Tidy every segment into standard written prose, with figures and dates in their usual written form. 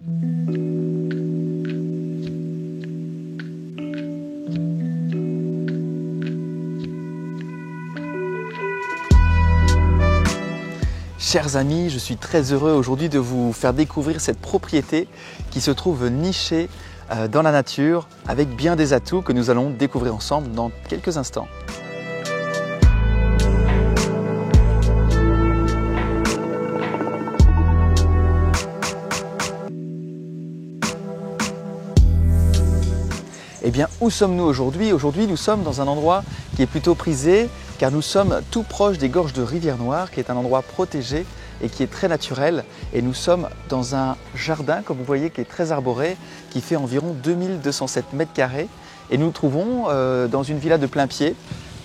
Chers amis, je suis très heureux aujourd'hui de vous faire découvrir cette propriété qui se trouve nichée dans la nature avec bien des atouts que nous allons découvrir ensemble dans quelques instants. Eh bien, où sommes-nous aujourd'hui? Aujourd'hui, nous sommes dans un endroit qui est plutôt prisé car nous sommes tout proche des gorges de Rivière-Noire, qui est un endroit protégé et qui est très naturel. Et nous sommes dans un jardin, comme vous voyez, qui est très arboré, qui fait environ 2207 mètres carrés. Et nous nous trouvons dans une villa de plein pied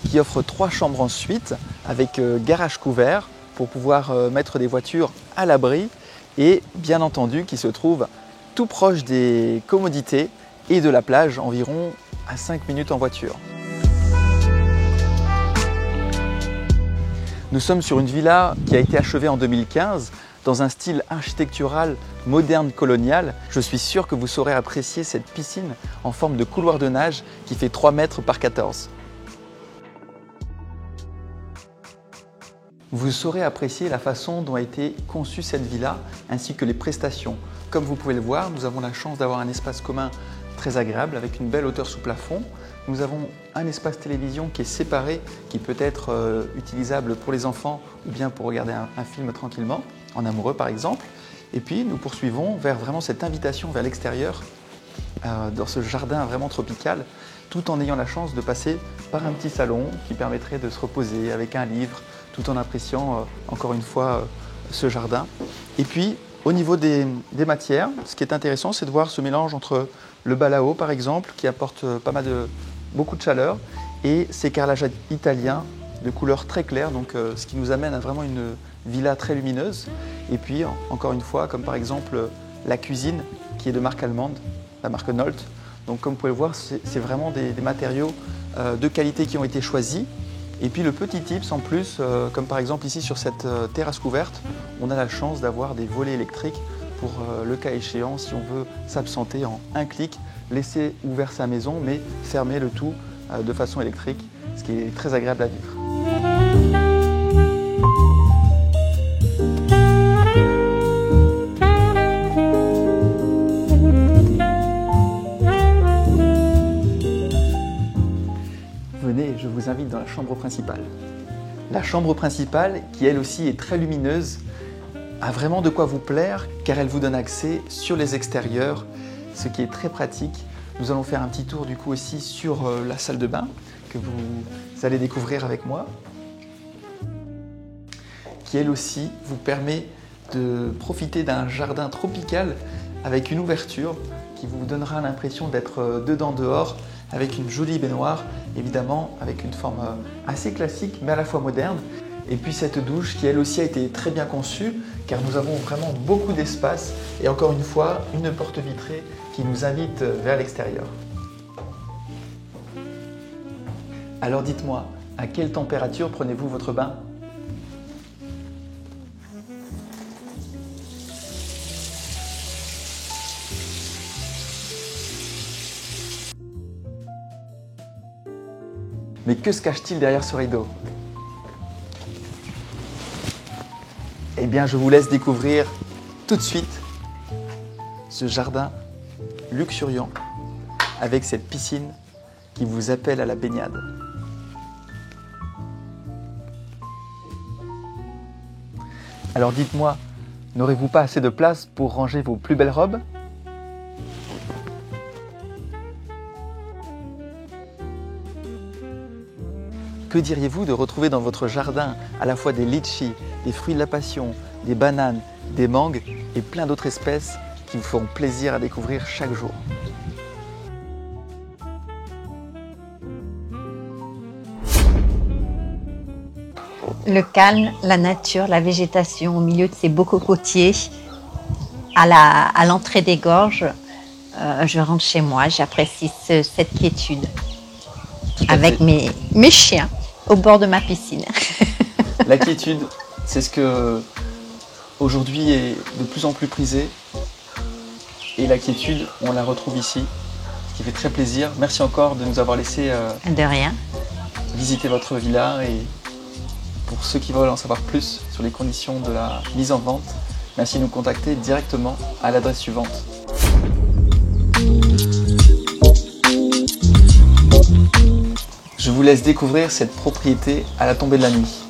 qui offre 3 chambres en suite avec garage couvert pour pouvoir mettre des voitures à l'abri et bien entendu qui se trouve tout proche des commodités et de la plage, environ à 5 minutes en voiture. Nous sommes sur une villa qui a été achevée en 2015 dans un style architectural moderne colonial. Je suis sûr que vous saurez apprécier cette piscine en forme de couloir de nage qui fait 3 mètres par 14. Vous saurez apprécier la façon dont a été conçue cette villa ainsi que les prestations. Comme vous pouvez le voir, nous avons la chance d'avoir un espace commun très agréable avec une belle hauteur sous plafond. Nous avons un espace télévision qui est séparé, qui peut être utilisable pour les enfants ou bien pour regarder un film tranquillement, en amoureux par exemple. Et puis nous poursuivons vers vraiment cette invitation vers l'extérieur, dans ce jardin vraiment tropical, tout en ayant la chance de passer par un petit salon qui permettrait de se reposer avec un livre, tout en appréciant encore une fois ce jardin. Et puis au niveau des matières, ce qui est intéressant, c'est de voir ce mélange entre le balao par exemple, qui apporte beaucoup de chaleur, et ces carrelages italiens de couleur très claire, donc ce qui nous amène à vraiment une villa très lumineuse. Et puis encore une fois, comme par exemple la cuisine qui est de marque allemande, la marque Nolt. Donc comme vous pouvez le voir, c'est vraiment des matériaux de qualité qui ont été choisis. Et puis le petit tips en plus, comme par exemple ici sur cette terrasse couverte, on a la chance d'avoir des volets électriques pour le cas échéant si on veut s'absenter en un clic, laisser ouvert sa maison mais fermer le tout de façon électrique, ce qui est très agréable à vivre. Venez, je vous invite dans la chambre principale. La chambre principale, qui elle aussi est très lumineuse, a vraiment de quoi vous plaire car elle vous donne accès sur les extérieurs, ce qui est très pratique. Nous allons faire un petit tour du coup aussi sur la salle de bain que vous allez découvrir avec moi, qui elle aussi vous permet de profiter d'un jardin tropical avec une ouverture qui vous donnera l'impression d'être dedans dehors avec une jolie baignoire, évidemment avec une forme assez classique mais à la fois moderne. Et puis cette douche qui elle aussi a été très bien conçue car nous avons vraiment beaucoup d'espace et encore une fois une porte vitrée qui nous invite vers l'extérieur. Alors dites-moi, à quelle température prenez-vous votre bain ? Mais que se cache-t-il derrière ce rideau ? Eh bien, je vous laisse découvrir tout de suite ce jardin luxuriant avec cette piscine qui vous appelle à la baignade. Alors dites-moi, n'aurez-vous pas assez de place pour ranger vos plus belles robes ? Que diriez-vous de retrouver dans votre jardin à la fois des litchis, des fruits de la passion, des bananes, des mangues et plein d'autres espèces qui vous feront plaisir à découvrir chaque jour. Le calme, la nature, la végétation au milieu de ces beaux cocotiers, à l'entrée des gorges, je rentre chez moi, j'apprécie cette quiétude avec mes chiens au bord de ma piscine. La quiétude, c'est ce que aujourd'hui est de plus en plus prisé. et la quiétude, on la retrouve ici, ce qui fait très plaisir. Merci encore de nous avoir laissé De rien. visiter votre villa, et pour ceux qui veulent en savoir plus sur les conditions de la mise en vente, merci de nous contacter directement à l'adresse suivante. Je vous laisse découvrir cette propriété à la tombée de la nuit.